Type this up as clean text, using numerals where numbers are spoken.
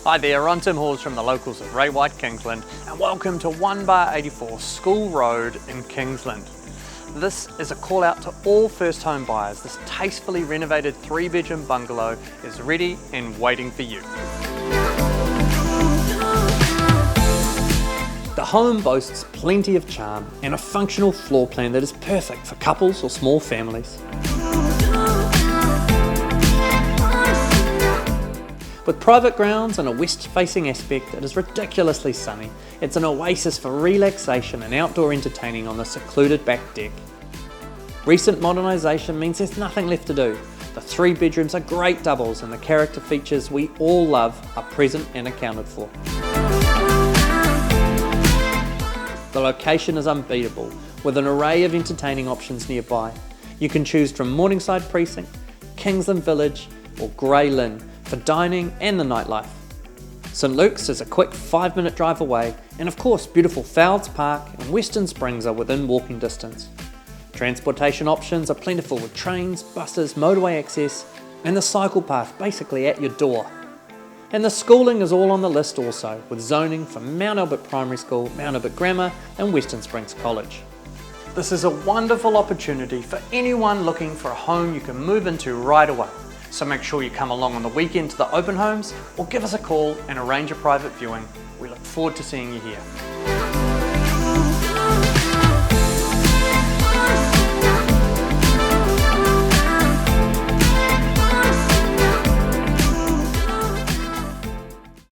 Hi there, I'm Tim Hawes from the locals of Ray White Kingsland, and welcome to 1/84 School Road in Kingsland. This is a call out to all first home buyers. This tastefully renovated 3-bedroom bungalow is ready and waiting for you. The home boasts plenty of charm and a functional floor plan that is perfect for couples or small families. With private grounds and a west-facing aspect, it is ridiculously sunny. It's an oasis for relaxation and outdoor entertaining on the secluded back deck. Recent modernisation means there's nothing left to do. The 3 bedrooms are great doubles and the character features we all love are present and accounted for. The location is unbeatable, with an array of entertaining options nearby. You can choose from Morningside Precinct, Kingsland Village or Grey Lynn for dining and the nightlife. St Lukes is a quick 5-minute drive away, and of course beautiful Fowlds Park and Western Springs are within walking distance. Transportation options are plentiful with trains, buses, motorway access and the cycle path basically at your door. And the schooling is all on the list also, with zoning for Mount Albert Primary School, Mount Albert Grammar and Western Springs College. This is a wonderful opportunity for anyone looking for a home you can move into right away. So make sure you come along on the weekend to the open homes or give us a call and arrange a private viewing. We look forward to seeing you here.